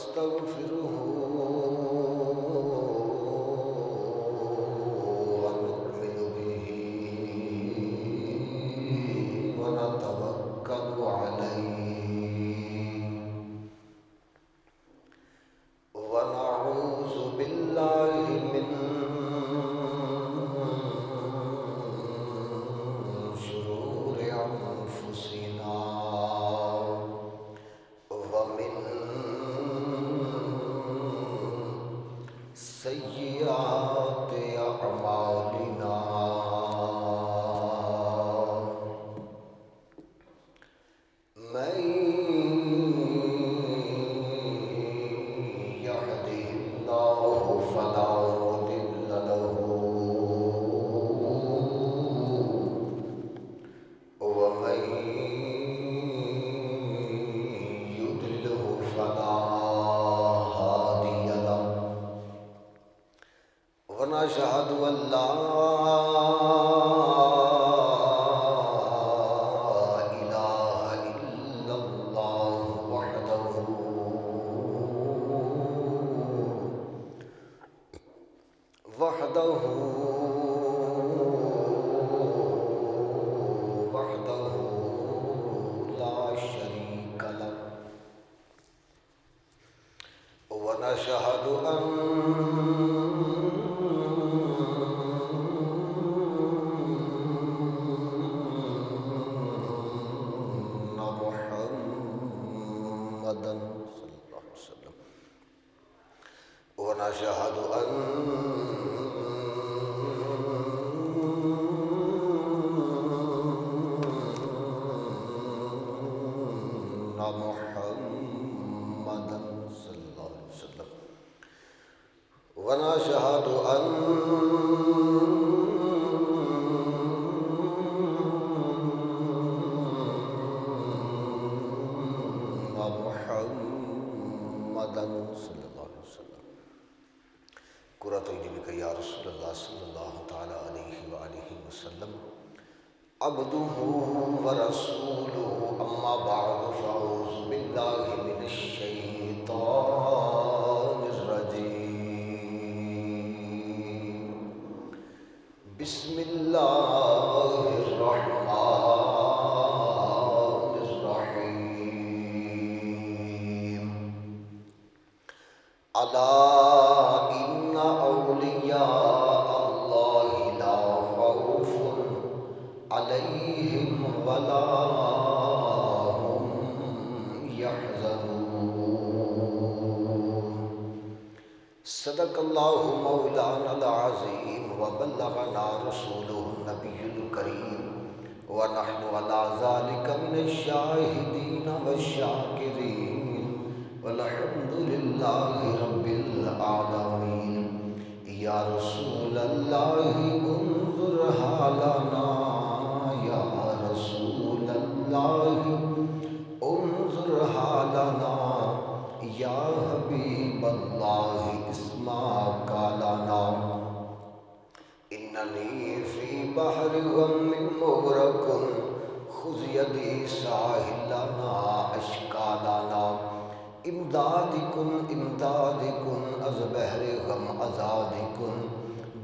ونستغفره ونؤمن به ونتوكل عليه ونعوذ بالله من شرور أنفسنا ومن سيئات أعمالنا من يهده الله فلا مضل له ومن يضلله فلا هادي له ونشهد أن لا إله إلا الله وحده وحده وحده لا شريك له ونشهد أن محمدا صلى الله عليه وسلم ونشهد أن محمدا صلى الله عليه وسلم ونشهد أن محمدا صلى الله عليه وسلم قرۃ عینی بک یا رسول اللہ صلی اللہ تعالی علیہ وآلہ وسلم عبدہ ورسولہ اما بعد فاعوذ باللہ من الشیطان الرجیم بسم اللہ الرحمن الرحیم الا ان اولیاء اللہ لا خوف علیہم ولا هم يحزنون صدق اللہ مولانا العظیم وبلغنا رسوله النبی الکریم ونحن على ذلك من الشاہدین والشاکرین والحمد للہ رب العالمین یا رسول اللہ انظر حالنا یا رسول اللہ انظر حالنا یا حبیب اللہ اسمع قالنا اننی فی بحر غم مغرق خذ یدی ساحلنا اشکالنا امدادکن امدادکن از بحر غم ازادکن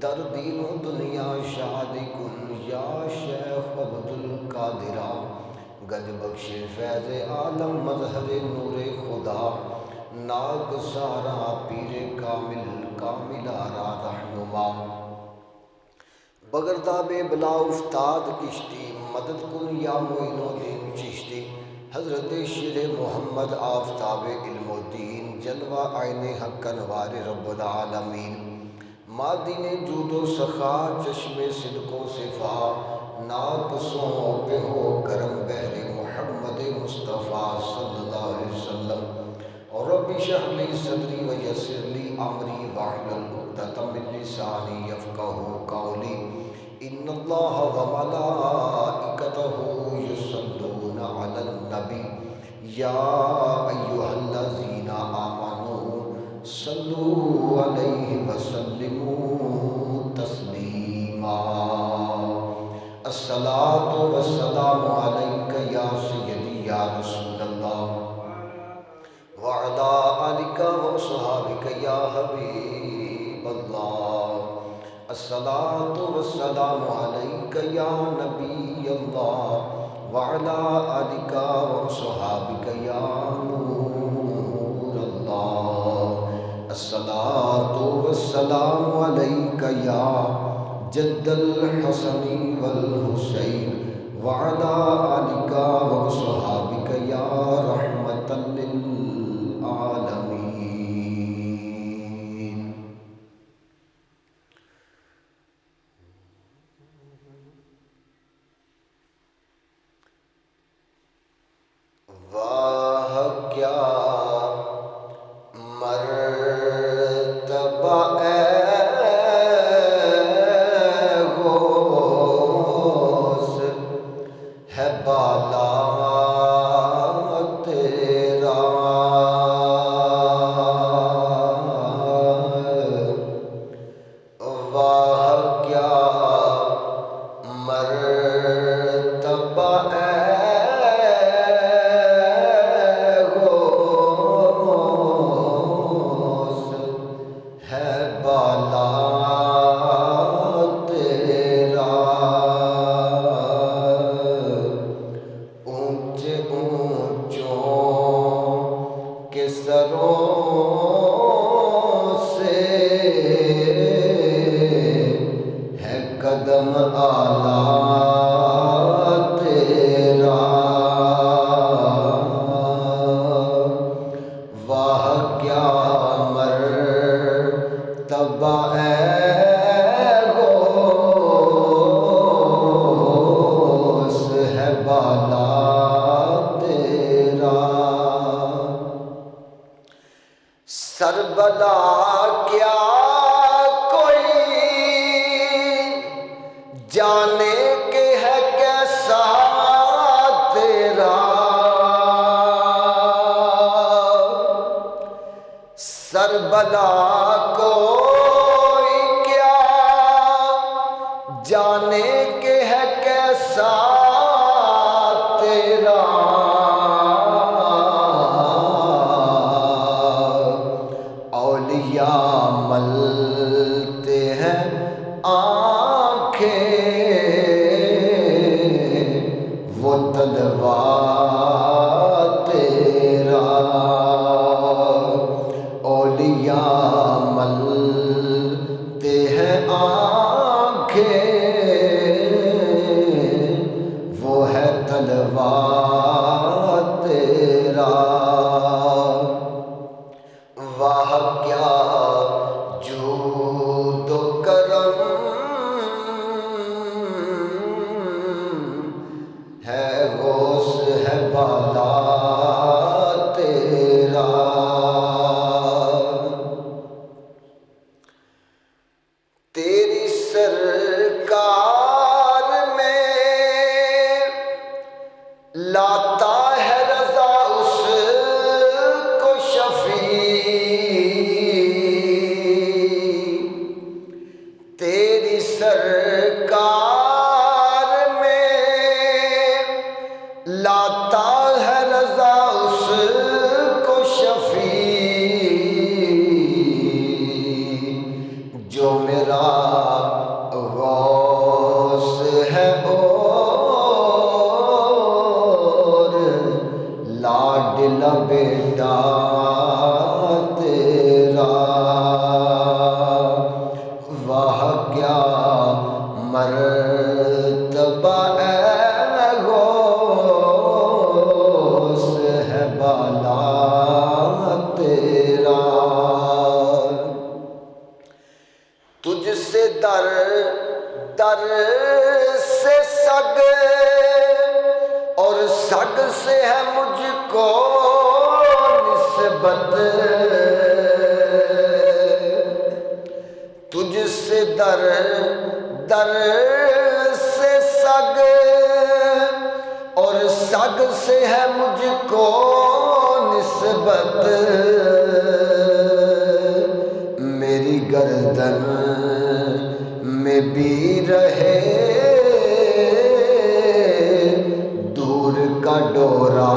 در دین و دنیا شادکن یا شیخ عبدالقادرہ گد بخش فیض عالم مظہر نور خدا ناگ سارا پیر کامل کاملارا رہنما بغرداب بلا افتاد کشتی مدد کن یا معین الدین چشتی حضرت شیر محمد آفتاب علم الدین جلوہ عین حق انوار رب العالمین مادین جود و سخا چشم صدق و صفا ناقصوں پہ ہو کرم بحر محمد مصطفیٰ صلی اللہ علیہ وسلم اور رب اشرح لی صدری ویسر لی امری واحلل عقدۃ من لسانی یفقہوا قولی ان اللہ وملائکتہ یصلون علی النبی یا ایہا الذین آمنوا صلوا علیہ وسلموا تسلیما الصلاۃ والسلام علیک یا سیدی یا رسول اللہ وعلی آلک الصلاة والسلام عليك يا نبي الله وعلى آلك وصحابك يا نور الله. الصلاة والسلام عليك يا جد الحسن والحسين وعلى آلك وصحابك يا رحمة للعالمين. واہ کیا مرتبہ اے غوث ہے بالا تیرا. واہ کیا مرتبہ اے قدم آلہ تیرا. واہ کیا مرتبہ اے غوث ہے بالا تیرا. سربلا کیا جانے کے ہے کیسا تیرا. سربلا کوئی کیا جانے کے ہے کیسا تیرا. اولیاء ملتے ہیں آنکھیں وہ تلوار تیرا. اولیاء ملتے ہیں آنکھیں وہ ہے تلوار تیرا. واہ کیا جود و کرم ہے غوث ہے بالا تیرا. تیری سرکار میں لاتا ہے رضا اس کو شفیع. تیری سرکار میں لاتا ہے رضا اس کو شفیع. جو میرا غوث ہے اور لاڈلا بیٹا تیرا. واہ کیا مرتبہ اے غوث ہے بالا تیرا. تجھ سے در در سے سگ اور سگ سے ہے مجھ کو نسبت. تجھ سے در در سے سگ اور سگ سے ہے مجھ کو نسبت. میری گردن میں بھی رہے دور کا ڈورا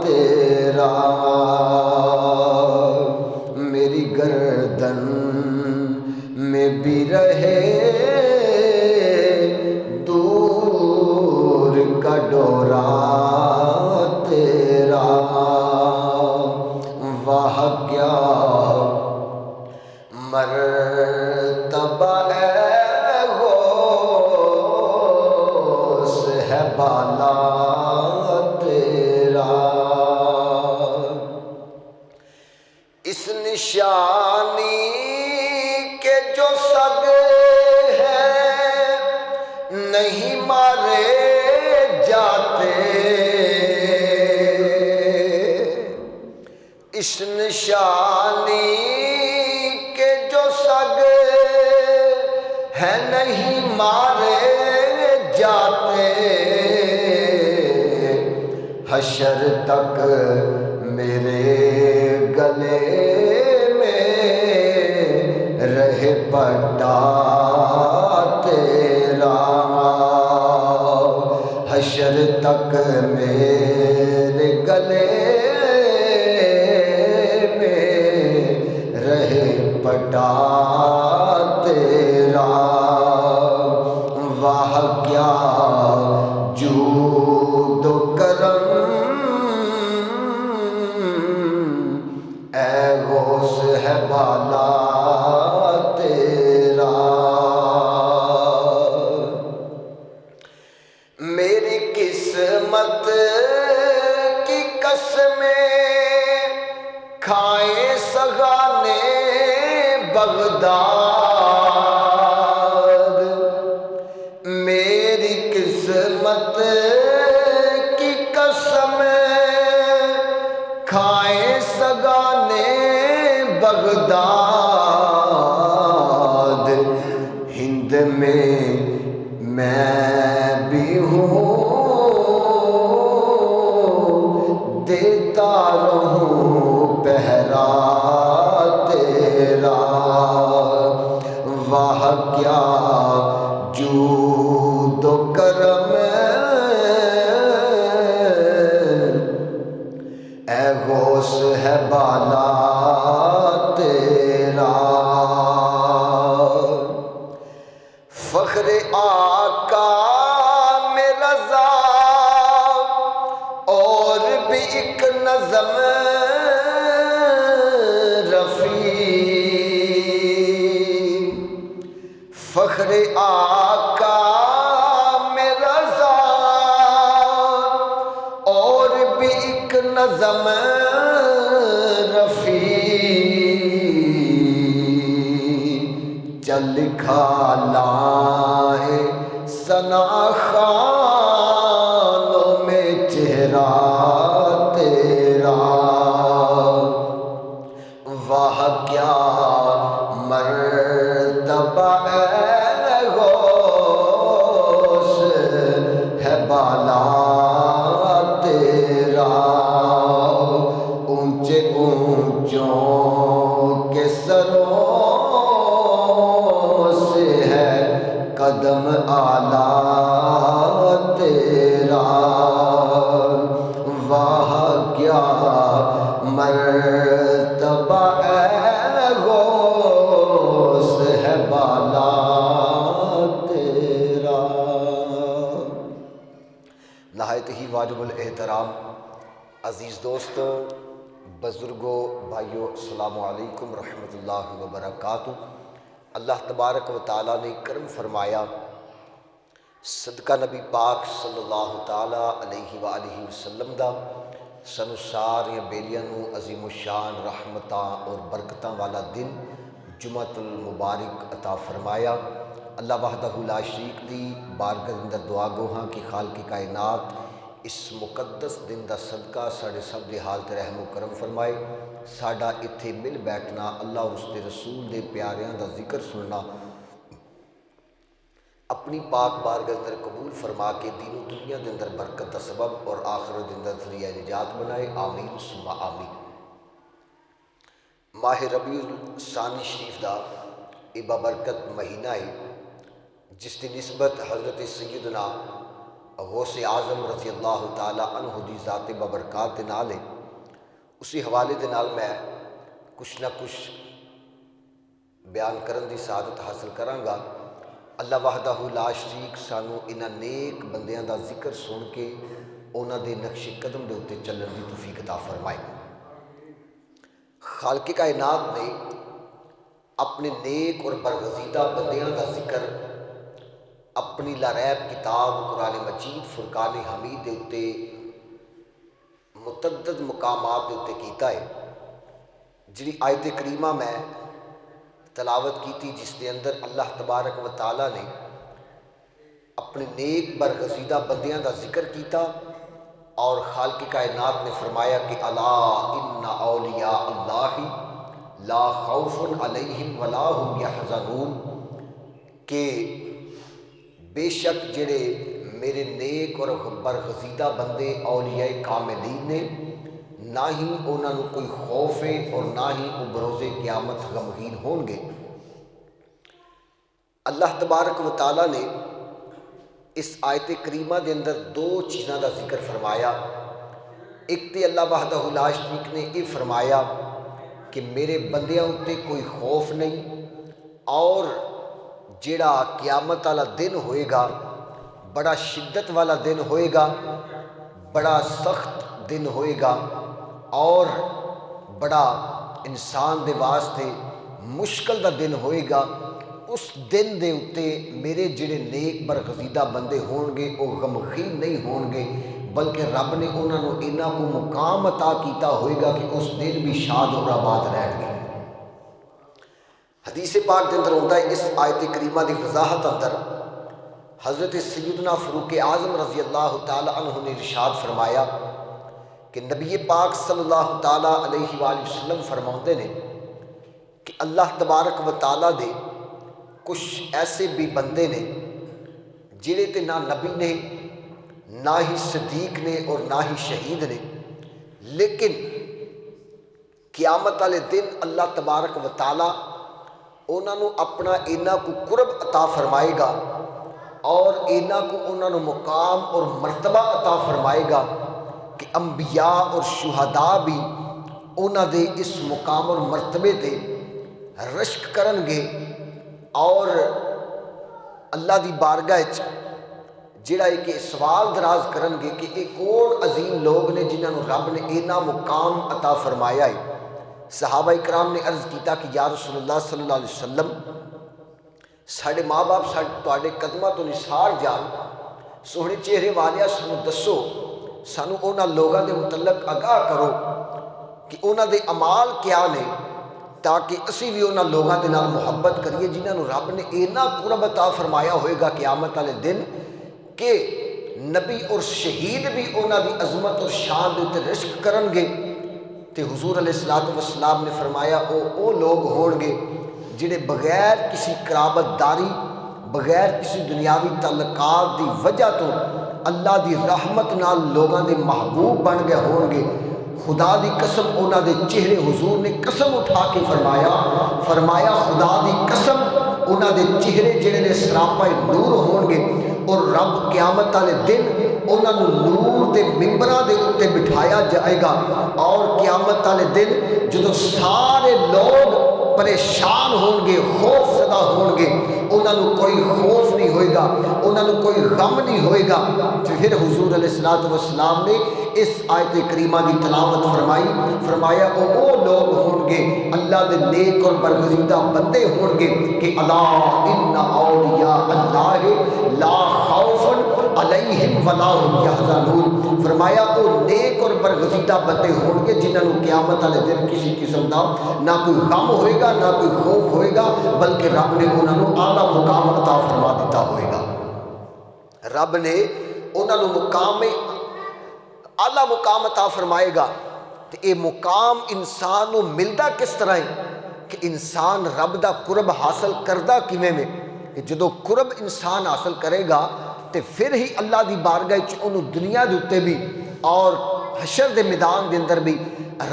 تیرا. میری گردن میں بھی نشانی کے جو سگ ہیں نہیں مارے جاتے، اس نشانی کے جو سگ ہیں نہیں مارے جاتے، حشر تک میرے گلے میں رہے پٹا تیرا، حشر تک میرے گلے میں رہے پٹا تیرا، واہ کیا جود و کرم اے غوث ہے بالا تیرا، میری قسمت کی قسمیں کھائے سگانے بغداد، میری قسمت کی قسمیں کھائے سگانے بغداد، ہند میں بھی ہوں دیتا رہوں پہرا تیرا، واہ کیا جود و کرم اے غوث ہے بالا تیرا، فخر آقا میں رضا اور بھی ایک نظم رفیع، فخر آقا میں رضا اور بھی ایک نظم رفیع، چل کھالائے ثنا خوانوں میں چہرہ تیرا، واہ کیا مرتبہ اے غوث ہے بالا تیرا، اونچے اونچوں کے سروں سے ہے قدم اعلیٰ تیرا، واہ کیا مرتبہ اے غوث ہے بالا تیرا۔ نہایت ہی واجب الاحترام عزیز دوستوں، بزرگوں، بھائیوں، السلام علیکم ورحمۃ اللہ وبرکاتہ۔ اللہ تبارک و تعالیٰ نے کرم فرمایا، صدقہ نبی پاک صلی اللہ تعالیٰ علیہ وآلہ وسلم دا سنو ساریاں بیلیاں نو عظیم الشان رحمتاں اور برکتاں والا دن جمعۃ المبارک عطا فرمایا۔ اللہ وحدہ لا شریک دی بارگاہ اندر دعا گو ہاں کہ خالق کائنات اس مقدس دن دا صدقہ ساڑے سب دے حال تے رحم و کرم فرمائے، ساڑا اتھے مل بیٹھنا، اللہ اور اس دے رسول دے پیاریاں دا ذکر سننا اپنی پاک بارگاہ اندر قبول فرما کے دین و دنیا دے اندر برکت دا سبب اور آخرت دے اندر ذریعہ نجات بنائے، آمین ثم آمین۔ ماہ ربیع الثانی شریف دا اے بابرکت مہینہ ہے جس کی نسبت حضرت سیدنا غوث اعظم رضی اللہ تعالیٰ عنہ دی ذات بابرکات دے نال ہے، اسی حوالے دے نال میں کچھ نہ کچھ بیان کرن دی سعادت حاصل کراں گا۔ اللہ وحدہ لا شریک سانو انہاں نیک بندیاں دا ذکر سن کے انہاں دے نقش قدم دے اتے چلن دی توفیق عطا فرمائے۔ خالق کائنات نے اپنے نیک اور برگزیدہ بندیاں دا ذکر اپنی لاریب کتاب قرآن مجید فرقان حمید دے اتے متعدد مقامات دے اتے کیتا ہے، جڑی آیت کریمہ میں تلاوت کی تھی، جس کے اندر اللہ تبارک و تعالیٰ نے اپنے نیک برگزیدہ بندیاں دا ذکر کیتا اور خالق کائنات نے فرمایا کہ الا ان اولیاء اللہ لا خوف علیہم ولا هم یحزنون، کہ بے شک جڑے میرے نیک اور برگزیدہ بندے اولیاء کاملین نے، نہ ہی انہوں نے کوئی خوف ہے اور نہ ہی وہ بروز قیامت غمگین ہون گے۔ اللہ تبارک و تعالیٰ نے اس آیت کریمہ دے اندر دو چیزاں دا ذکر فرمایا۔ ایک تے اللہ وحدہ لا شریک نے یہ فرمایا کہ میرے بندیاں اتے کوئی خوف نہیں، اور جڑا قیامت والا دن ہوئے گا بڑا شدت والا دن ہوئے گا، بڑا سخت دن ہوئے گا، اور بڑا انسان دے واسطے مشکل دا دن ہوئے گا۔ اس دن دے اتے میرے جڑے نیک برگزیدہ بندے ہون گے وہ غمگین نہیں ہون گے، بلکہ رب نے انہوں نے انہاں کو مقام عطا کیتا ہوئے گا کہ اس دن بھی شاد اور آباد رہن گے۔ حدیث پاک دے اندر ہوتا ہے اس آیت کریمہ دی وضاحت اندر حضرت سیدنا فاروق اعظم رضی اللہ تعالی عنہ نے ارشاد فرمایا کہ نبی پاک صلی اللہ تعالیٰ علیہ وآلہ وسلم فرماتے نے کہ اللہ تبارک و تعالیٰ دے کچھ ایسے بھی بندے نے جڑے تے نہ نبی نے، نہ ہی صدیق نے اور نہ ہی شہید نے، لیکن قیامت والے دن اللہ تبارک و تعالیٰ انہوں نے اپنا انہاں کو قرب عطا فرمائے گا اور انہاں کو انہوں نے مقام اور مرتبہ عطا فرمائے گا کہ انبیاء اور شہداء بھی انہاں دے اس مقام اور مرتبے تے رشک کرن گے اور اللہ دی بارگاہ جڑا ہے کہ سوال دراز کرن گے کہ یہ کون عظیم لوگ نے جنہاں نو رب نے اینا مقام عطا فرمایا ہے۔ صحابہ اکرام نے عرض کیتا کہ یا رسول اللہ صلی اللہ علیہ وسلم، ساڑھے ماں باپ ساڑھے قدمہ تو نثار جان، سوہنے چہرے والیا سانو دسو، سانو اونا لوگاں دے متعلق آگاہ کرو کہ اونا دے اعمال کیا نے، تاکہ اسی بھی اونا لوگاں دے نال محبت کریے جنہاں نو رب نے اینا قرب عطا فرمایا ہوئے گا قیامت والے دن کہ نبی اور شہید بھی اونا دی عظمت اور شان دے رشک کرن گے۔ تے حضور علیہ السلام نے فرمایا او لوگ ہون گے جڑے بغیر کسی قرابت داری، بغیر کسی دنیاوی تعلقات دی وجہ تو اللہ دی رحمت نال لوگاں دے محبوب بن گئے ہون گے۔ خدا دی قسم انہاں دے چہرے حضور نے قسم اٹھا کے فرمایا خدا دی قسم انہاں دے چہرے جڑے نے سراپا نور ہون گے، اور رب قیامت والے دن انہاں نو نور دے ممبراں دے اوتے بٹھایا جائے گا، اور قیامت والے دن جدوں سارے لوگ پریشان ہون گے، خوف زدہ ہون گے، انہاں نو کوئی خوف نہیں ہوئے گا، انہاں نو کوئی غم نہیں ہوئے گا۔ پھر حضور علیہ السلام نے اس آیت کریمہ دی تلاوت فرمایا او لوگ ہون گے اللہ دے نیک اور برگزیدہ بندے ہون گے کہ الا ان اولیاء اللہ لا خوف علیہم ولا هم یحزنون، فرمایا او نیک اور برگزیدہ بندے ہون گے جنہاں نو قیامت والے دن کسی قسم دا نہ کوئی غم ہوئے گا نہ کوئی خوف ہوئے گا، بلکہ رب نے انہاں نو اعلیٰ مقام عطا فرما دیتا ہوئے گا۔ رب نے انہاں نو مقام اعلیٰ مقام عطا فرمائے گا۔ تو یہ مقام انسان نو ملدا کس طرح ہے کہ انسان رب دا قرب حاصل کردہ کیویں میں کہ جدو قرب انسان حاصل کرے گا تو پھر ہی اللہ دی بارگاہ انہوں دنیا دے اتے بھی اور حشر دے میدان دے اندر بھی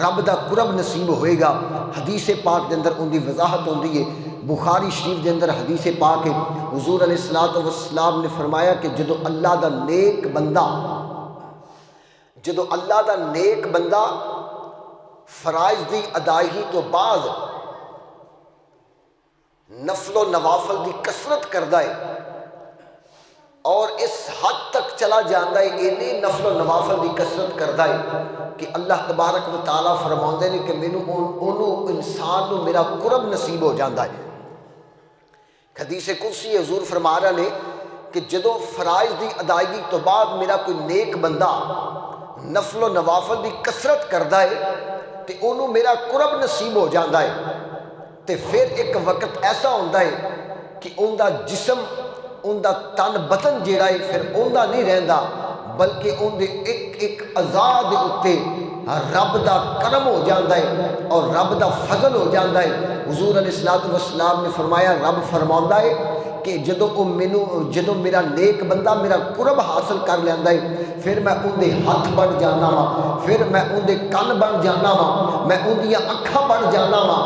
رب دا قرب نصیب ہوئے گا۔ حدیث پاک دے اندر ان دی وضاحت ہوندی ہے، بخاری شریف دے اندر حدیث پاک ہے، حضور علیہ السلام نے فرمایا کہ جدو اللہ دا نیک بندہ فرائض دی ادائیگی تو بعد نفل و نوافل دی کثرت کردا ہے اور اس حد تک چلا جاندا ہے، اینی نفل و نوافل دی کثرت کردا ہے کہ اللہ تبارک و تعالیٰ فرماندے نے کہ مینوں اونوں انسان نو میرا قرب نصیب ہو جاندا ہے۔ حدیث قدسی حضور فرما رہے نے کہ جدو فرائض دی ادائیگی تو بعد میرا کوئی نیک بندہ نفل و نوافل دی کثرت کردا ہے تے انہوں میرا قرب نصیب ہو جاندہ ہے تے پھر ایک وقت ایسا ہوندہ ہے کہ ان دا جسم ان دا تن بطن جیڑا ہے پھر ان دا نہیں رہندا بلکہ ان دے ایک ایک آزاد اتے رب دا کرم ہو جاندہ ہے اور رب دا فضل ہو جاندہ ہے۔ حضور علیہ السلام نے فرمایا رب فرماؤندہ ہے کہ جدو میرا نیک بندہ میرا قرب حاصل کر لیندہ ہے پھر میں ان دے ہاتھ بن جانا وا، پھر میں ان دے کن بن جانا وا، میں ان دیا اکھاں بن جانا وا،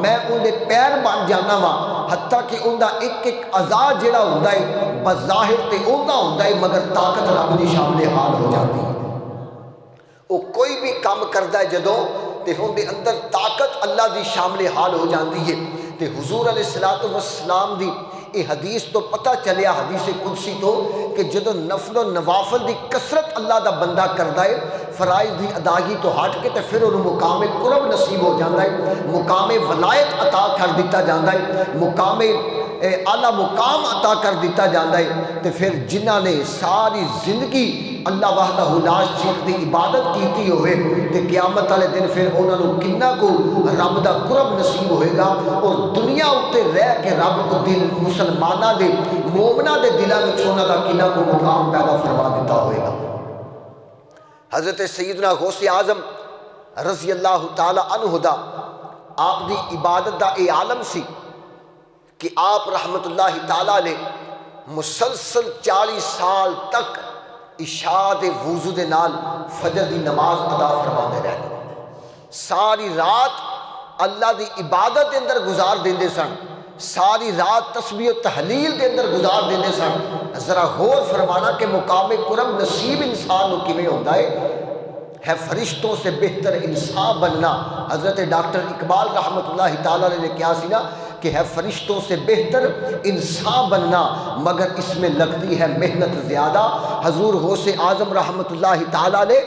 میں ان دے پیر بن جانا وا، حتیٰ کہ ان دا ایک ایک اعضاء جڑا ہوندہ ہے بظاہر تے اوندا ہوندہ ہے مگر طاقت رب دی شامل حال ہو جاتی ہے۔ وہ کوئی بھی کام کردہ ہے جدوں تے ان دے اندر طاقت اللہ دی شامل حال ہو جاتی ہے۔ تے حضور علیہ السلام دی یہ حدیث تو پتہ چلیا حدیث قدسی تو کہ جدو نفل و نوافل دی کثرت اللہ دا بندہ کردہ ہے فرائض دی ادائیگی تو ہٹ کے تے پھر انہوں مقام قرب نصیب ہو جاندہ ہے، مقام ولایت عطا کر دیتا جاندہ ہے، مقام اعلیٰ مقام عطا کر دیتا جاندہ ہے۔ تے پھر جنہ نے ساری زندگی اللہ وحدہ لا شریک دی عبادت کیتی ہوئے تے قیامت والے دن پھر انہوں نے کنہ کو رب دا قرب نصیب ہوئے گا اور دنیا اتے رہ کے رب کو دل مسلمانہ دے مومنہ دے دلہ میں چھونا دا کنہ کو مقام پیدا فرما دیتا ہوئے گا۔ حضرت سیدنا غوث اعظم رضی اللہ تعالی عنہ دا آپ دی عبادت دا اے عالم سی کہ آپ رحمت اللہ تعالیٰ نے مسلسل 40 سال تک عشاء دے وضو دے نال فجر دی نماز ادا فرمانے رہے، ساری رات اللہ دی عبادت دے اندر گزار دیندے سن، ساری رات تسبیح و تحلیل دے اندر گزار دیندے سن۔ ذرا غور فرمانا کہ مقام قرب نصیب انسان کو کیویں ہوندا ہے فرشتوں سے بہتر انسان بننا۔ حضرت ڈاکٹر اقبال رحمت اللہ تعالیٰ نے کیا سی نا کہ ہے فرشتوں سے بہتر انسان بننا مگر اس میں لگتی ہے محنت زیادہ۔ حضور غوث اعظم رحمت اللہ تعالیٰ نے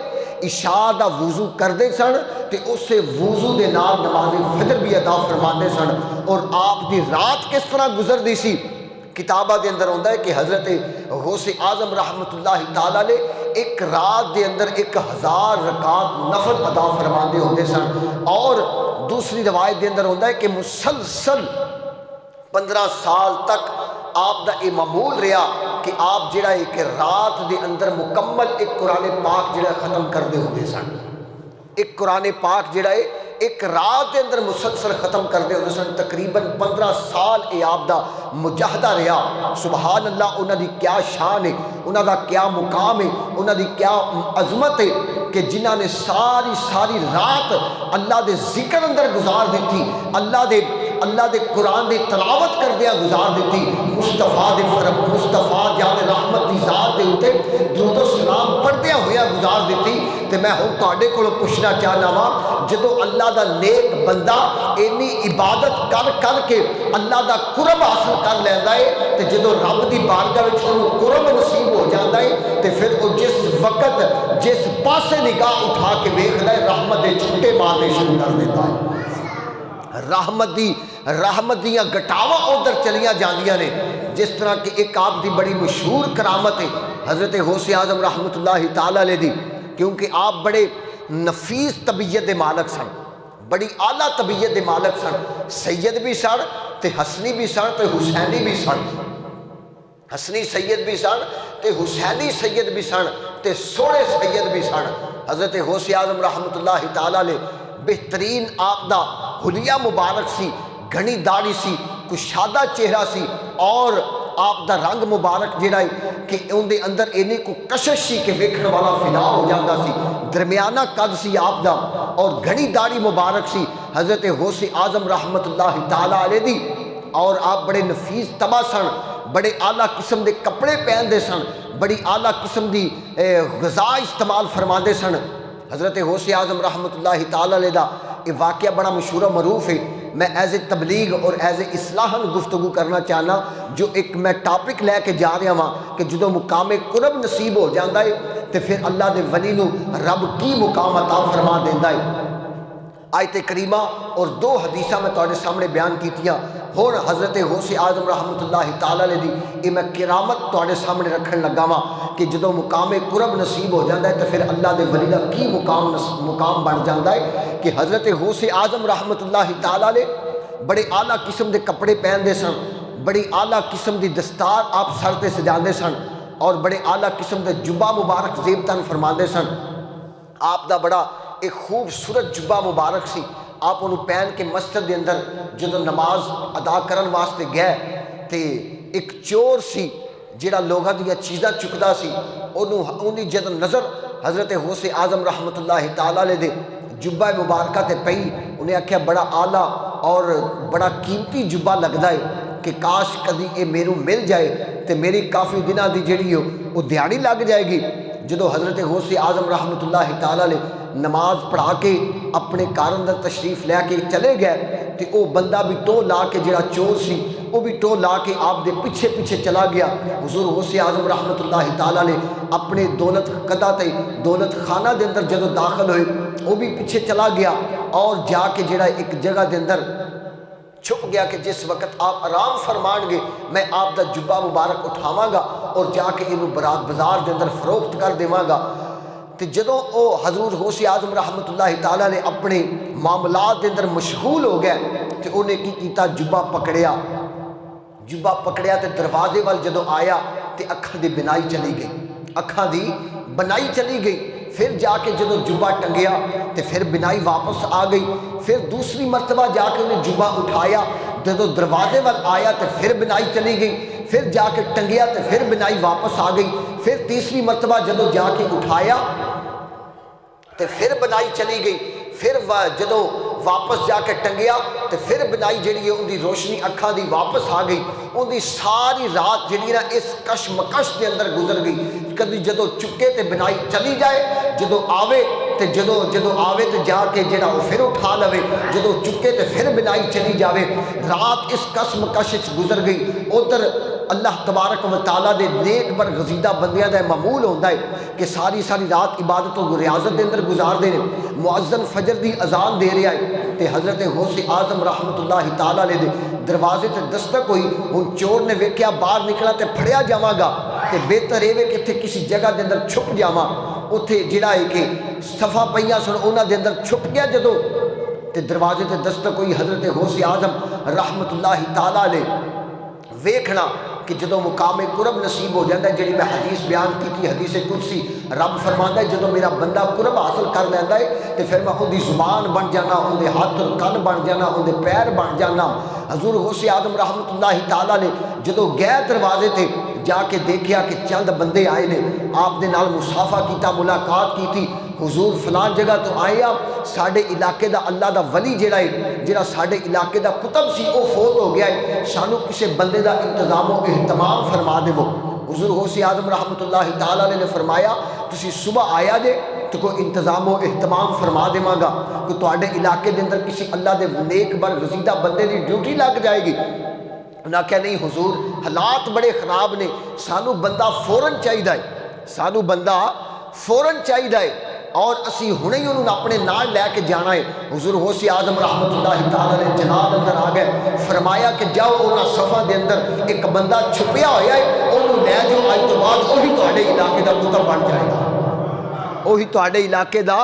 عشاء دا وضو کردے سن تے اس سے وضو دے نال نماز فجر بھی ادا فرماندے سن اور آپ دی رات کس طرح گزر دی سی کتابہ دے اندر ہوندہ ہے کہ حضرت غوث اعظم رحمت اللہ تعالیٰ نے ایک رات دے اندر 1000 رکعت نفل ادا فرماندے ہوندے سن اور دوسری روایت دے اندر ہوندہ ہے کہ مسلسل 15 سال تک آپ دا یہ معمول رہا کہ آپ جڑا ایک رات دے اندر مکمل ایک قرآن پاک جڑا ختم کر دے ہوندے سن، ایک قرآن پاک جڑا ہے ایک رات دے اندر مسلسل ختم کر دے ہوندے سن۔ تقریباً 15 سال اے آپ دا مجاہدہ رہا۔ سبحان اللہ، انہاں دی کیا شان ہے، انہاں دا کیا مقام ہے، انہاں دی کیا عظمت ہے کہ جنہاں نے ساری رات اللہ دے ذکر اندر گزار دیتی، اللہ دے قرآن دے تلاوت کر دیا گزار دیتی، مصطفیٰ جان رحمت دی ذات دے اتے درود و سلام پڑھدیا ہویا گزار دیتی۔ تے میں ہوں تواڈے کولوں پوچھنا چاہنا وا جدو اللہ دا نیک بندہ اینی عبادت کر کے اللہ دا قرب حاصل کر لیندا ہے تے جدو رب دی بارگاہ وچ اونوں قرب نصیب ہو جاندا ہے تے پھر او جس وقت جس پاسے نگاہ اٹھا کے ویکھدا ہے رحمت دے چھٹے مارنے شروع کر دیتا ہے۔ رحمت دیاں گٹاواں ادھر چلیاں جاندیاں نے، جس طرح کہ ایک آپ دی بڑی مشہور کرامت ہے حضرت غوث اعظم رحمت اللہ تعالیٰ علیہ دی، کیونکہ آپ بڑے نفیس طبیعت دے مالک سن، بڑی اعلیٰ طبیعت دے مالک سن، سید بھی سن تے حسنی بھی سن تے حسینی بھی سن، حسنی سید بھی سن تے حسینی سید بھی سن تے سوڑے سید بھی سن۔ حضرت غوث اعظم رحمت اللہ تعالیٰ علیہ بہترین آپ دا حلیہ مبارک سی، گھنی داڑھی سی، کشادہ چہرہ سی اور آپ دا رنگ مبارک جڑا ہے کہ ان دے اندر اینی کو کشش سی کہ ویکھن والا فدا ہو جاندہ سی، درمیانہ قد سی آپ دا اور گھنی داڑھی مبارک سی حضرت غوث اعظم رحمت اللہ تعالیٰ علیہ دی، اور آپ بڑے نفیس طبع سن، بڑے اعلیٰ قسم دے کپڑے پہن دے سن، بڑی اعلیٰ قسم دی غذا استعمال فرما دے سن۔ حضرت غوث اعظم رحمت اللہ تعالیٰ علیہ دا یہ واقعہ بڑا مشہور و معروف ہے۔ میں ایز اے تبلیغ اور ایز اے اصلاحاً گفتگو کرنا چاہنا، جو ایک میں ٹاپک لے کے جا رہا ہوں کہ جدو مقام قرب نصیب ہو جاندہ ہے تو پھر اللہ دے ولی نو رب کی مقام عطا فرما دیندہ ہے۔ آیت کریمہ اور 2 حدیثاں میں تواڈے سامنے بیان کیتیاں. ہن حضرت غوث اعظم رحمۃ اللہ تعالی علیہ دی یہ میں کرامت تواڈے سامنے رکھن لگا واں کہ جدوں مقام قرب نصیب ہو جاندا ہے تو پھر اللہ دے ولی دا کی مقام بن جاندا ہے کہ حضرت غوث اعظم رحمۃ اللہ تعالی علیہ بڑے اعلیٰ قسم دے کپڑے پہندے سن، بڑی اعلیٰ قسم دی دستار آپ سر تے سجاندے سن اور بڑے اعلیٰ قسم دے جبہ مبارک زیب تن فرماندے سن. آپ دا بڑا ایک خوبصورت جبہ مبارک سی. آپ انہوں پہن کے مسجد دے اندر جدو نماز ادا کرن واسطے گئے تے ایک چور سی جڑا لوگاں دیا چیزاں چکدا سی، انہوں جدو نظر حضرت غوث اعظم رحمۃ اللہ تعالی علیہ دے جبہ مبارکہ تے پئی، انہیں آکھیا بڑا اعلیٰ اور بڑا قیمتی جبہ لگدا ہے کہ کاش کدی اے میروں مل جائے تے میری کافی دنوں دی جڑی وہ دیہڑی لگ جائے گی. جدو حضرت غوث اعظم رحمۃ اللہ تعالی علیہ نماز پڑھا کے اپنے گھر اندر تشریف لے کے چلے گئے تے او بندہ بھی ٹو لا کے جڑا چور سی وہ بھی ٹو لا کے آپ دے پیچھے پیچھے چلا گیا. حضور غوث اعظم رحمۃ اللہ تعالی علیہ اپنے دولت قدا تے دولت خانہ دے اندر جدو داخل ہوئے وہ بھی پیچھے چلا گیا اور جا کے جڑا ایک جگہ دے اندر چھپ گیا کہ جس وقت آپ آرام فرمان گے میں آپ دا جبہ مبارک اٹھاواں گا اور جا کے انہوں برات بازار دے اندر فروخت کر دیواں گا. تے جدوں او حضور غوث اعظم رحمۃ اللہ تعالی نے اپنے معاملات دے اندر مشغول ہو گئے تے انہیں کی کیتا جبہ پکڑیا تے دروازے وال جدوں آیا تے اکھاں دی بنائی چلی گئی، اکھاں دی بنائی چلی گئی. پھر جا کے جدو جبہ ٹنگیا تے پھر بنائی واپس آ گئی. پھر دوسری مرتبہ جا کے انہیں جبہ اٹھایا، جدو دروازے وال آیا تے پھر بنائی چلی گئی. پھر جا کے ٹنگیا تے پھر بنائی واپس آ گئی. پھر تیسری مرتبہ جدو جا کے اٹھایا تے پھر بنائی چلی گئی. پھر جدو واپس جا کے ٹنگیا تے پھر بنائی جڑی ہے ان دی روشنی اکھاں دی واپس آ گئی. ان دی ساری رات جڑی نا اس کشمکش دے اندر گزر گئی. کدی جدو چکے تے بنائی چلی جائے، جدو آوے تے جدو آوے تے جا کے جڑا وہ پھر اٹھا لوے، جدو چکے تے پھر بنائی چلی جاوے. رات اس کشمکش گزر گئی. ادھر اللہ تبارک و تعالیٰ دے نیک برگزیدہ بندیاں دا معمول ہوتا ہے کہ ساری رات عبادت و ریاضت دے اندر گزار دے. مؤذن فجر دی اذان دے رہا ہے تے حضرت غوث اعظم رحمۃ اللہ تعالی علیہ دے دروازے تے دستک ہوئی. ہن چور نے ویکھیا باہر نکلا تے پھڑیا جاواں گا تے بہتر اے وے کہ اتھے کسی جگہ دے اندر چھپ جاواں. اتھے جڑا ہے کہ صفا پئیاں سن انہاں دے اندر چھپ گیا. جدو تے دروازے تے دستک ہوئی حضرت غوث اعظم رحمۃ اللہ تعالی علیہ ویکھنا کہ جدو مقام قرب نصیب ہو جاتا ہے، جڑی میں حدیث بیان کی تھی حدیث قدسی، رب فرماندا ہے جدو میرا بندہ قرب حاصل کر لیندا ہے تو پھر میں ان دی زبان بن جانا، ان دے ہاتھ اور کن بن جانا، ان دے پیر بن جانا. حضور غوث اعظم رحمۃ اللہ تعالی نے جدو گئے دروازے تے جا کے دیکھیا کہ چند بندے آئے نے، آپ دے نال مصافحہ کیتا، ملاقات کی تھی. حضور فلان جگہ تو آئے آپ، ساڈے علاقے دا اللہ دا ولی جڑا ساڈے علاقے دا کتب سی وہ فوت ہو گیا ہے، سانو کسے بندے دا انتظام و اہتمام فرما دے. وہ حضور غوث اعظم رحمۃ اللہ تعالی نے فرمایا تسی صبح آیا جے تو کوئی انتظام و اہتمام فرما دیواں گا کہ تواڈے علاقے دے اندر کسی اللہ دے نیک برگزیدہ بندے دی ڈیوٹی لگ جائے گی. انہاں کہا نہیں حضور حالات بڑے خراب نے، سانو بندہ فوراً چاہیے، سانو بندہ فوراً چاہیے اور اسی ہنے ہی انہوں اپنے نال لے کے جانا ہے. حضور غوث اعظم رحمۃ اللہ تعالی نے جناب اندر آ گئے، فرمایا کہ جاؤ انہاں صفا دے اندر ایک بندہ چھپیا ہویا ہے، انہوں لے جو آج تو بعد وہی تواڈے علاقے دا کتب بن جائے گا، وہی تواڈے علاقے دا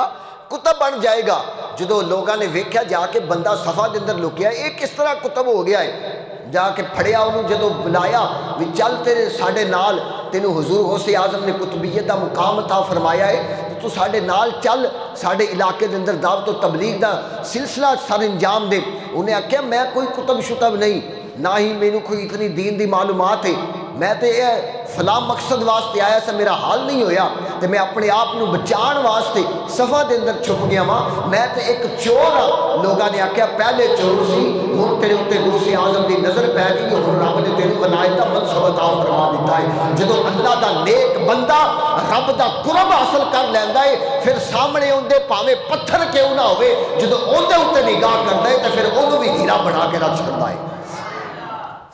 کتب بن جائے گا. جدو لوگاں نے ویکھیا جا کے بندہ صفا دے اندر لکیا ہے، یہ کس طرح کتب ہو گیا ہے، جا کے پھڑیا انہوں جدو بلایا بھی چل تیرے ساڈے نال، تینوں حضور غوث اعظم نے کتبیت دا مقام عطا فرمایا ہے، تو ساڈے نال چل، ساڈے علاقے دے اندر دعوت و تبلیغ دا سلسلہ سر انجام دے. انہیں آکھیا میں کوئی کتب شتب نہیں، نہ ہی مینوں کوئی اتنی دین دی معلومات ہے، میں تے فلاں مقصد واسطے آیا سا، میرا حال نہیں ہویا تے میں اپنے آپ نو بچان واسطے صفا دے اندر چھپ گیا ماں، میں تے ایک چور ہاں. لوگاں نے آکھیا پہلے چور سی، ہن تیرے اوتے غوث اعظم دی نظر پے گئی، ہن رب نے تینوں ولایت دا منصب عطا فرما دیتا ہے. جدوں اللہ دا نیک بندہ رب دا قرب حاصل کر لیندا ہے، پھر سامنے اوندے پاویں پتھر کیوں نہ ہوئے، جدوں اوندے اوتے نگاہ کردا ہے تے پھر اونوں بھی ہیرا بنا کے رکھ چھڑدا ہے.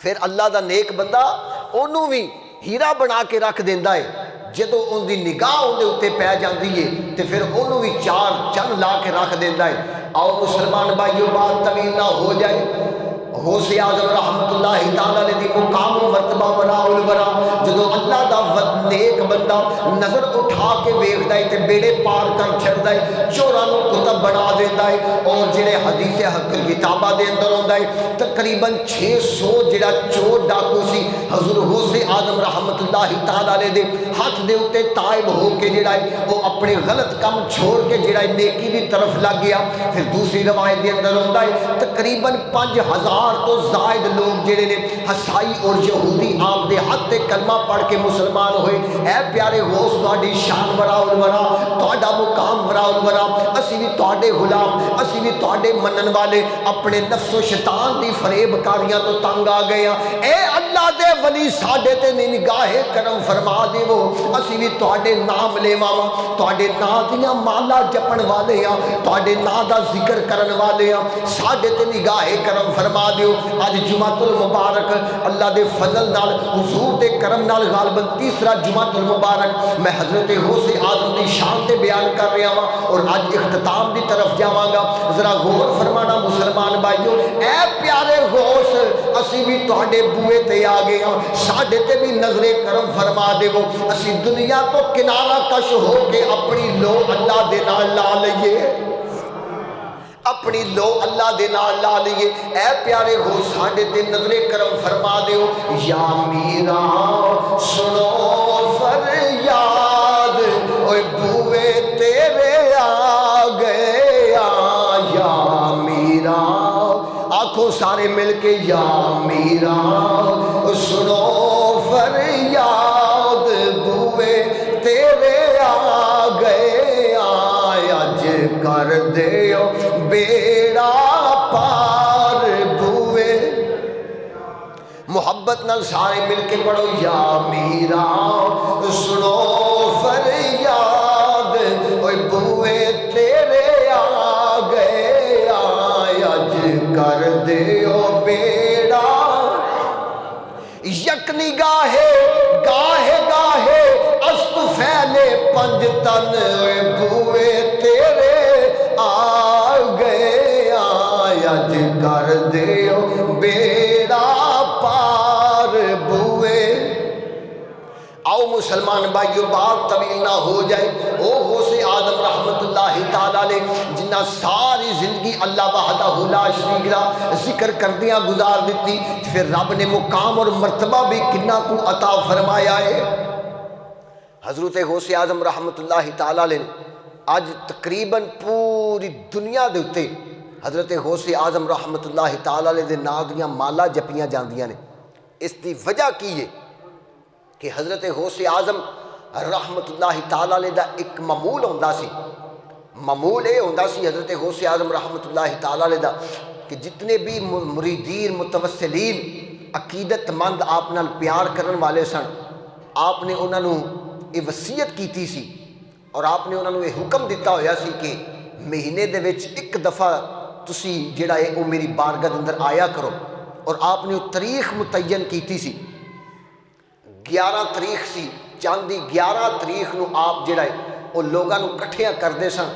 پھر اللہ دا نیک بندہ انہوں بھی ہیرا بنا کے رکھ دیندا ہے. جدوں ان دی نگاہ اندے اتنے پی جاندی ہے تو پھر انہوں بھی چار چند لا کے رکھ دینا ہے۔ آؤ مسلمان بھائیو بات طویل نہ ہو جائے، غوث اعظم رحمت اللہ تعالیٰ نے دی مقام و مرتبہ وراء الورا جدو اللہ دا نیک بندہ نظر اٹھا کے ویکھدا ہے تے بیڑے پار کر چھڑدا ہے، چوراں نوں کتب بنا دیندا ہے، اور جڑے حدیث حق کتاباں دے اندر ہوندا ہے تقریباً 600 جڑا چور ڈاکو سی حضور غوث اعظم رحمت اللہ تعالیٰ نے دے ہاتھ دے اوتے تائب ہو کے جڑا ہے وہ اپنے غلط کام چھوڑ کے جڑا ہے نیکی دی طرف لگ گیا۔ پھر دوسری روایت دے اندر ہوندا ہے تقریباً 5000 تو زائد لوگ جڑے نے ہسائی اور یہودی آپ دے ہاتھ تے کلمہ پڑھ کے مسلمان ہوئے۔ اے پیارے غوث تہاڈی شان وراء الورا، تہاڈا مقام وراء الورا، اسی بھی تہاڈے غلام، اسی بھی تہاڈے منن والے اپنے نفس و شیطان دی فریب کاریاں تو تنگ آ گئے ہیں۔ اے اللہ دے ولی ساڈے تے نگاہ کرم فرما دیو، اسی بھی تہاڈے نام لیواں، تہاڈے نام دیاں مالا جپن والے ہاں، تہاڈے نام دا ذکر کرن والے ہاں، ساڈے تے نگاہ کرم فرما دیو۔ آج جمعۃ المبارک اللہ دے فضل نال حضور دے کرم نال غالباً تیسرا جمعۃ المبارک میں حضرت غوث اعظم دی شان تے بیان کر رہا ہوں، اور آج اختتام دی طرف جاواں گا۔ ذرا غور فرمانا مسلمان بھائیو، اے پیارے غوث اسی بھی تہاڈے بوئے تے آ گئے ہاں، ساڈے تے بھی نظر کرم فرما دیو، اسی دنیا تو کنارہ کش ہو کے اپنی لو اللہ دے نال لا لئیے، اپنی لو اللہ دے نال لا لئیے۔ اے پیارے ہو ساڈے تے نظر کرم فرما دیو، یا میرا سنو فریاد اوے بوئے تیرے آ گئے، یا میرا آنکھوں سارے مل کے، یا میرا سنو فریاد بوئے تیرے آ گئے، اج کر دیو بیڑا پار بوئے۔ محبت نال سارے مل کے پڑھو، یا میرا سنو فریاد اوے بوئے تیرے آ گئے، اج کر دیو بیڑا۔ یک نگاہے گاہے گاہے است پھیلے پنج تن بوئے تیرے آ گئے، اج کر دیو بیڑا پار بوئے۔ آؤ مسلمان بھائیو بات طویل نہ ہو جائے، او غوث اعظم رحمت اللہ تعالیٰ نے جنہ ساری زندگی اللہ وحدہ لا شریک دا ذکر کردیاں گزار دیتی، پھر رب نے مقام اور مرتبہ بھی کنہ کو عطا فرمایا ہے۔ حضرت غوث اعظم رحمت اللہ تعالیٰ نے آج تقریباً پوری دنیا دے اتے حضرت غوث اعظم رحمت اللہ تعالیٰ دے نا دیاں مالا جپیاں جاندیاں نے۔ اس دی وجہ کی ہے کہ حضرت غوث اعظم رحمت اللہ تعالیٰ دا ایک معمول ہوندا سی، معمول یہ ہوندا سی حضرت غوث اعظم رحمت اللہ تعالیٰ دا کہ جتنے بھی مریدین متوسلین عقیدت مند آپ نال پیار کرن والے سن، آپ نے انہاں نوں یہ وصیت کیتی سی اور آپ نے انہاں نوں یہ حکم دیتا ہویا سی کہ مہینے دے وچ ایک دفعہ تسی جڑا ہے وہ میری بارگاہ دے اندر آیا کرو، اور آپ نے وہ تاریخ متعین کیتی سی، 11 تاریخ سی، چاندی 11 تاریخ نو آپ جڑا ہے وہ لوگاں نو کٹھیاں کردے سن،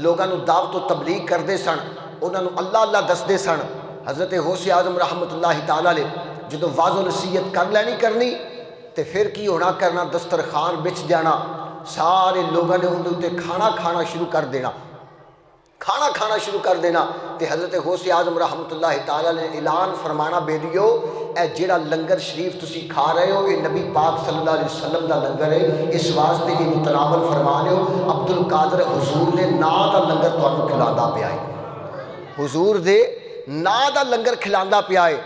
لوگاں نو دعوت و تبلیغ کردے سن، انہاں نو اللہ اللہ دسدے سن۔ حضرت غوث اعظم رحمت اللہ تعالیٰ نے جدو واضح و نصیحت کر لینی کرنی تے پھر کی ہونا کرنا، دسترخوان بچ جانا، سارے لوگوں نے اندر تے کھانا کھانا شروع کر دینا، کھانا کھانا شروع کر دینا۔ تے حضرت غوث اعظم رحمت اللہ تعالیٰ نے اعلان فرمانا، بیلیو اے جڑا لنگر شریف تسی کھا رہے ہو یہ نبی پاک صلی اللہ علیہ وسلم دا لنگر ہے، اس واسطے یہ متناول فرما رہے ہو عبد القادر حضور نے نا دا لنگر تانوں کھلاندا پیا ہے، حضور دے نا دا لنگر کھلاندا پیا ہے۔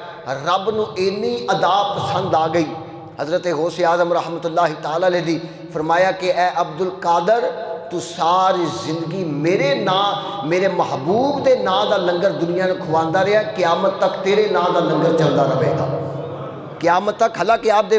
رب نو اینی ادا پسند آ گئی حضرت غوث اعظم رحمت اللہ تعالیٰ علیہ دی، فرمایا کہ اے عبد القادر تو ساری زندگی میرے نا میرے محبوب دے نا دا لنگر دنیا نے کھواندا رہا، قیامت تک تیرے نا دا لنگر چلدا رہے گا قیامت تک۔ حالانکہ آپ دے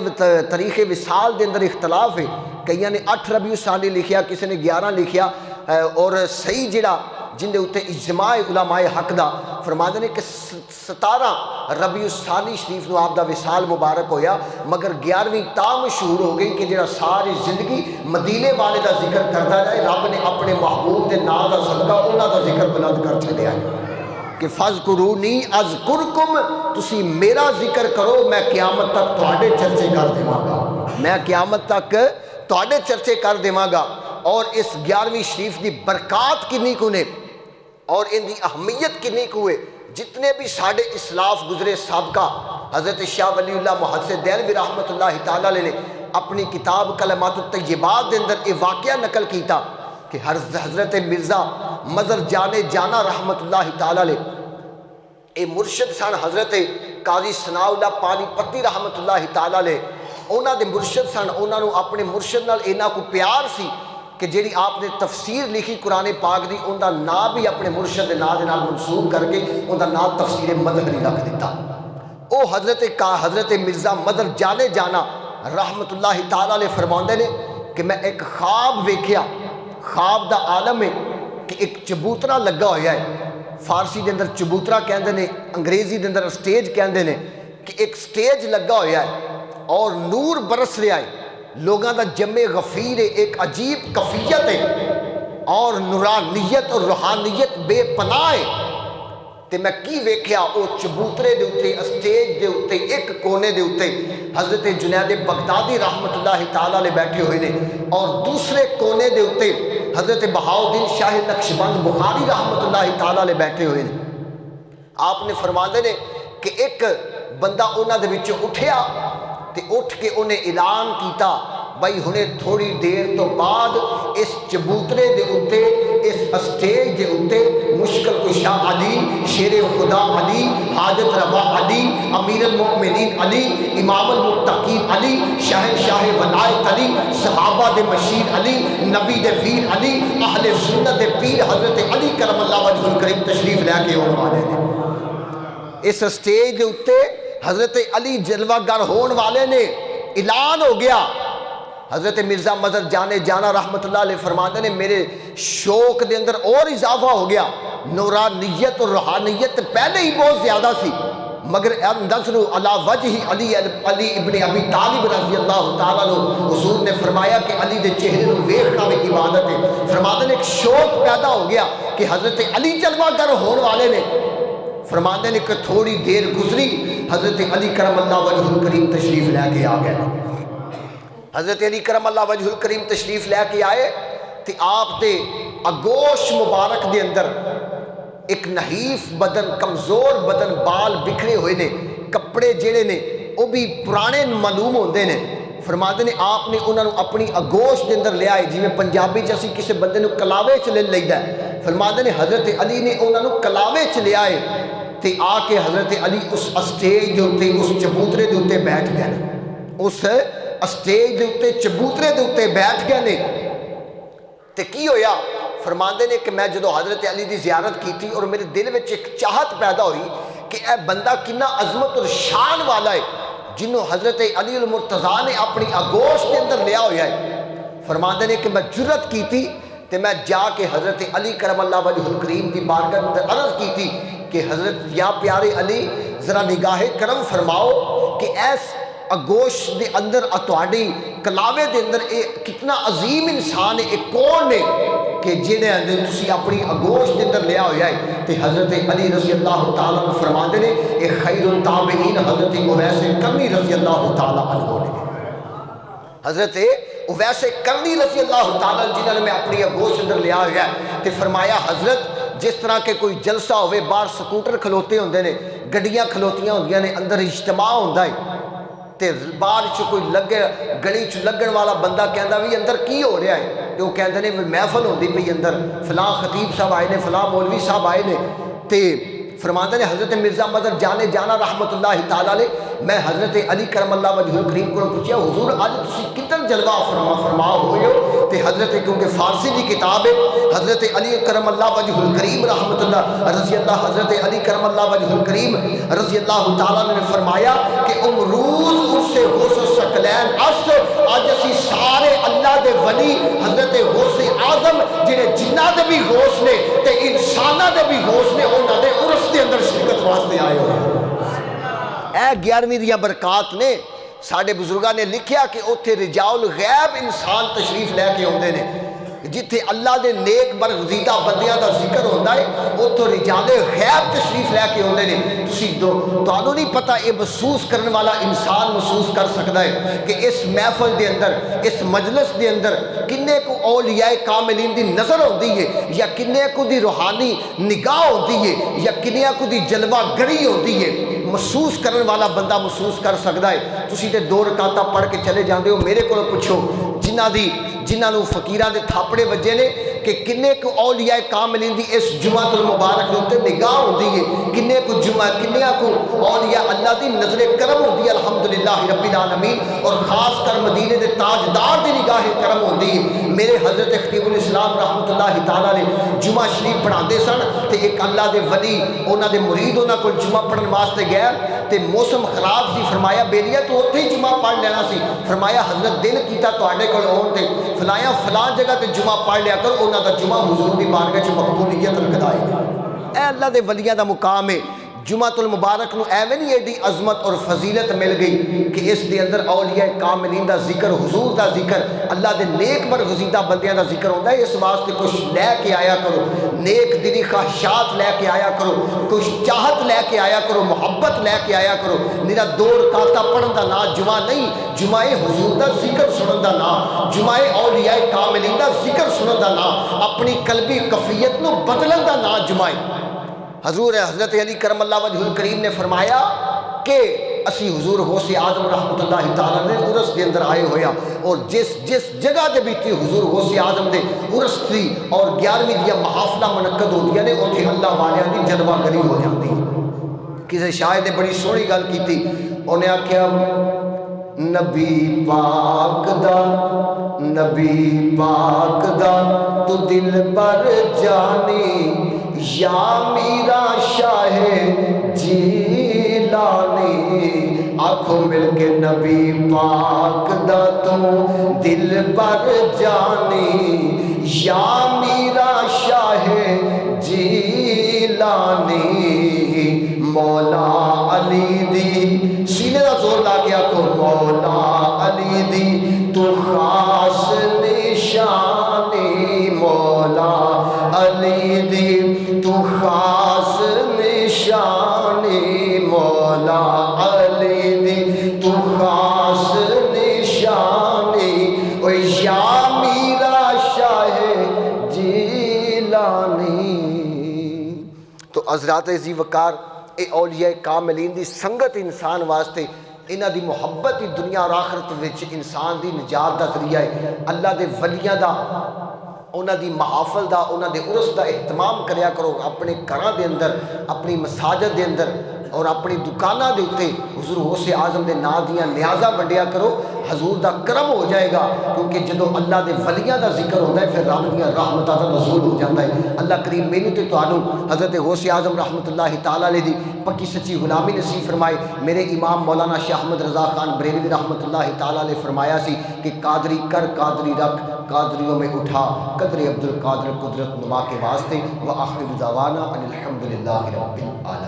تاریخ وصال دے اندر اختلاف ہے، کئیاں نے 8 ربیع الثانی لکھیا، کسی نے 11 لکھیا، اور صحیح جڑا جن دے اتنے اجماع علماء حق دا فرماندے نے کہ 17 ربیع الثانی شریف نو آپ دا وصال مبارک ہویا، مگر 11ویں تا مشہور ہو گئی کہ جڑا ساری زندگی مدینے والے دا ذکر کرتا جائے، رب نے اپنے محبوب دے نام دا صدقہ انہاں دا ذکر بلند کر چھڈیا کہ فَاذْكُرُونِی اذکرکم، تسی میرا ذکر کرو میں قیامت تک تہاڈے چرچے کر دیواں گا، میں قیامت تک تہاڈے چرچے کر دیواں گا۔ اور اس 11ویں شریف دی برکات کنی کو نے اور ان دی اہمیت کنی کو ہے، جتنے بھی ساڑھے اسلاف گزرے سابقہ، حضرت شاہ ولی اللہ محدث دہلوی رحمت اللہ تعالی علیہ نے اپنی کتاب کلمات الطیبات دے اندر یہ واقعہ نقل کیتا کہ حضرت مرزا مظہر جان جانا رحمت اللہ تعالی علیہ اے مرشد سن، حضرت قاضی ثناء اللہ پانی پتی رحمت اللہ تعالی علیہ انہاں دے مرشد سن، انہاں نو اپنے مرشد نال انہاں کو پیار سی کہ جیڑی آپ نے تفسیر لکھی قرآن پاک دی ان دا نام بھی اپنے مرشد نام دے نال منسوب کر کے ان دا نام تفسیر مظہری رکھ دیتا۔ او حضرت مرزا مظہر جانے جانا رحمت اللہ تعالی علیہ فرماندے نے کہ میں ایک خواب ویکھیا، خواب دا عالم ہے کہ ایک چبوترا لگا ہویا ہے، فارسی دے اندر چبوترا کہندے نے، انگریزی دے اندر سٹیج کہندے نے، کہ ایک سٹیج لگا ہویا ہے اور نور برس رہا ہے، لوگاں دا جمع غفیر ہے، ایک عجیب کفیت ہے اور نورانیت اور روحانیت بے پناہ ہے۔ تے میں کی ویکھیا او چبوترے دے اتے اسٹیج دے اتے ایک کونے دے اتے حضرت جنید بغدادی رحمت اللہ تعالی علیہ بیٹھے ہوئے نے اور دوسرے کونے دے اتے حضرت بہاؤالدین شاہ نقشبند بخاری رحمت اللہ تعالی علیہ بیٹھے ہوئے نے۔ آپ نے فرماندے نے کہ ایک بندہ انہاں دے وچوں اٹھیا تے اٹھ کے انہیں اعلان کیتا بھائی ہنے تھوڑی دیر تو بعد اس چبوترے دے اتے اس اسٹیج دے اتے مشکل کشا علی، شیر خدا علی، حاجت روا علی، امیر المؤمنین علی، امام المتقین علی، شہنشاہ ولایت علی، صحابہ دے مشیر علی، نبی دے ویر علی، اہل سنت دے پیر حضرت علی کرم اللہ وجہ الکریم تشریف لے کے ہونے والے نے۔ اس اسٹیج دے اتے حضرت علی جلوہ گر ہون والے نے، اعلان ہو گیا۔ حضرت مرزا مظہر جانے جانا رحمت اللہ علیہ فرماتے نے میرے شوق دے اندر اور اضافہ ہو گیا، نورانیت اور روحانیت پہلے ہی بہت زیادہ سی، مگر نظر علی وجہ علی ابن ابی طالب رضی اللہ تعالیٰ عنہ، حضور نے فرمایا کہ علی دے چہرے نو ویکھنا بھی عبادت ہے۔ فرماتے نے ایک شوق پیدا ہو گیا کہ حضرت علی جلوہ گر ہون والے نے۔ فرماتے نے کہ تھوڑی دیر گزری حضرت علی کرم اللہ وجہ الکریم تشریف لے کے آ گئے۔ حضرت علی کرم اللہ وجہ الکریم تشریف لے کے آئے تو آپ دے اگوش مبارک دے اندر ایک نحیف بدن، کمزور بدن، بال بکھرے ہوئے نے، کپڑے جڑے نے وہ بھی پرانے معلوم ہوندے نے۔ فرماتے نے آپ نے انہوں نے اپنی اگوش دے اندر لے آئے، جی میں پنجابی چ اسی کسی بندے نو کلاوے چ لے لئیدا ہے۔ فرماتے نے حضرت علی نے انہوں نے کلاوے چ لے آئے تے آ کے حضرت علی اس اسٹیج دے اتے اس چبوترے دے اتے بیٹھ گئے نے، اس اسٹیج دے اتے چبوترے دے اتے بیٹھ گئے نے۔ تے کی ہویا؟ فرماندے نے کہ میں جدو حضرت علی دی زیارت کی تھی اور میرے دل میں ایک چاہت پیدا ہوئی کہ اے بندہ کنا عظمت اور شان والا ہے جنہوں حضرت علی المرتضیٰ نے اپنی آگوش کے اندر لیا ہویا ہے۔ فرماندے نے کہ میں جرت کی تھی تے میں جا کے حضرت علی کرم اللہ وجہ الکریم کی بارگاہ اندر عرض کی تھی کہ حضرت یا پیارے علی ذرا نگاہ کرم فرماؤ کہ ایس اگوش دے اندر اتواڈی کلاوے دے اندر کتنا عظیم انسان ہے، ایک کون ہے کہ جنہیں اندر تسی اپنی اگوش دے اندر لیا ہویا ہے۔ تے حضرت علی رضی اللہ تعالیٰ عنہ فرماندے نے ایک خیر التابعین حضرت اویس کرنی رضی اللہ تعالیٰ عنہ نے، حضرت اویس کرنی رضی اللہ تعالیٰ عنہ جنہوں نے میں اپنی اگوش اندر لیا ہویا ہے۔ تے فرمایا حضرت جس طرح کے کوئی جلسہ ہوئے باہر سکوٹر کھلوتے ہوندے نے، گڈیاں کھلوتیاں ہوندیاں نے، اندر اجتماع ہوندا ہے تے باہر چ کوئی لگے گلی چ لگن والا بندہ کہندا بھی اندر کی ہو رہا ہے تے وہ کہندے نے محفل ہوندی پئی اندر، فلاں خطیب صاحب آئے نے، فلاں مولوی صاحب آئے نے۔ تے فرماندے نے حضرت مرزا مظہر جانے جانا رحمت اللہ تعالیٰ علیہ میں حضرت علی کرم اللہ وجہ الکریم کو پوچھیا حضور اج تسی کدھر جلوہ فرما ہوئے ہو؟ تے حضرت کیونکہ فارسی دی کتاب ہے، حضرت علی کرم اللہ وجہ الکریم رحمت اللہ رضی اللہ، حضرت علی کرم اللہ وجہ الکریم رضی اللہ تعالیٰ نے فرمایا کہ امروز اس سے غوث الثقلین است آج اسی سارے اللہ دے ولی حضرت غوث اعظم جنہیں جنہ دے بھی غوث نے تے دے بھی غوث نے انہاں دے عرس دے اندر شرکت واسطے آئے ہوئے ہیں۔ اے 11ویں دیاں برکات نے ساڈے بزرگاں نے لکھیا کہ اوتھے رجال الغیب انسان تشریف لے کے آندے نے، جتھے اللہ دے نیک برگزیدہ بندیاں دا ذکر ہوندا ہے اوتھوں رجال غیب تشریف لے کے آندے نے۔ تسی تانوں نہیں پتہ یہ محسوس کرن والا انسان محسوس کر سکدا ہے کہ اس محفل دے اندر اس مجلس دے اندر کنے کو اولیاء کاملین دی نظر ہوندی ہے، یا کنے کو دی روحانی نگاہ ہوندی ہے، یا کنے کو دی جلوہ گری ہوندی ہے۔ محسوس کرن والا بندہ محسوس کر سکدا ہے۔ تسی تے 2 رکعتاں پڑھ کے چلے جاندے ہو، میرے کولوں پوچھو جنہاں نو فقیراں دے تھاپڑے وجے نے کہ کنے کو اولیاء کاملین دی اس جمعہ المبارک دے اوتے نگاہ ہوندی ہے، کنے کو اولیاء اللہ دی نظر کرم ہوندی ہے الحمدللہ رب العالمین، اور خاص کر مدینے دے تاجدار دی نگاہ کرم ہوندی ہے۔ میرے حضرت خطیب الاسلام رحمۃ اللہ تعالیٰ نے جمعہ شریف پڑھاندے سن تے ایک اللہ دے ولی انہاں دے مرید انہاں کول جمعہ پڑھن واسطے گیا تے موسم خراب سی، فرمایا بیلیا تو اوتھے ہی جمعہ پڑھ لینا سی، فرمایا حضرت دل کیتا تواڈے کول آون تے فلاں فلاں جگہ تے جمعہ پڑھ لیا کرو، انہاں دا جمعہ حضور دی بارگاہ چ مقبولیت رکھدا ہے۔ اے اللہ دے ولیاں دا مقام ہے۔ جمعہ المبارک نو ایویں نہیں ایڈی عظمت اور فضیلت مل گئی کہ اس دے اندر اولیاء کاملین دا ذکر، حضور دا ذکر، اللہ دے نیک برگزیدہ بندیاں دا ذکر ہوتا ہے۔ اس واسطے کچھ لے کے آیا کرو، نیک دلی خواہشات لے کے آیا کرو، کچھ چاہت لے کے آیا کرو، محبت لے کے آیا کرو۔ میرا 2 رکعتاں پڑھن دا نام جمعہ نہیں، جمعہ حضور دا ذکر سنن دا نام، جمعہ اولیاء کاملین دا ذکر سنن دا نام، اپنی قلبی کفیت نو بدلن دا نام جمعہ۔ حضور حضرت علی کرم اللہ وجہ الکریم نے فرمایا کہ اسی حضور غوث اعظم رحمۃ اللہ تعالیٰ نے عرس دے اندر آئے ہویا، اور جس جگہ دے بھی تھی حضور غوث اعظم دے عرس تھی اور 11ویں دیا محافلہ منعقد ہوندیاں نے، اوتھے اللہ والیاں دی جلوہ گری ہو جاندی۔ کسی شاعر نے بڑی سونی گل کیتی، انہیں آکھیا نبی پاک دا تو دل پر جانی، یا میرا شاہ جیلانی، آنکھوں مل کے نبی پاک دا تو دل پر جانی، یا میرا شاہ جیلانی، مولا علی دی، سینے دا زور لا کے آنکھوں مولا علی دی تو خاص نشانی، مولا علی دی تو خاص نشانی، مولا علی دی تو خاص نشانی، او یا میرا شاہ جیلانی۔ تو حضرات ذی وقار اے اولیاء کاملین دی سنگت انسان واسطے، انہاں دی محبت دنیا اور آخرت وچ انسان دی نجات دا ذریعہ ہے۔ اللہ دے ولیاں دا، انہاں دی محافل دا، انہاں دے عرس دا اہتمام کریا کرو، اپنے گھراں دے اندر، اپنی مساجد دے اندر اور اپنی دکاناں دے اوتے حضور غوث اعظم دے نام دیاں نیازاں ونڈیا کرو، حضور دا کرم ہو جائے گا، کیونکہ جدو اللہ دے ولیاں دا ذکر ہوتا ہے پھر رب دیاں رحمتاں دا نزول ہو جاتا ہے۔ اللہ کریم مینوں تے تانوں حضرت غوث اعظم رحمۃ اللہ تعالیٰ علیہ دی پکی سچی غلامی نصیب فرمائے۔ میرے امام مولانا شاہ احمد رضا خان بریلوی رحمۃ اللہ تعالیٰ علیہ فرمایا سی کہ قادری کر قادری رکھ، قادریوں میں اٹھا قدر عبد القادر قدرت نما کے واسطے۔ وآخر دعوانا ان الحمدللہ رب العالمین۔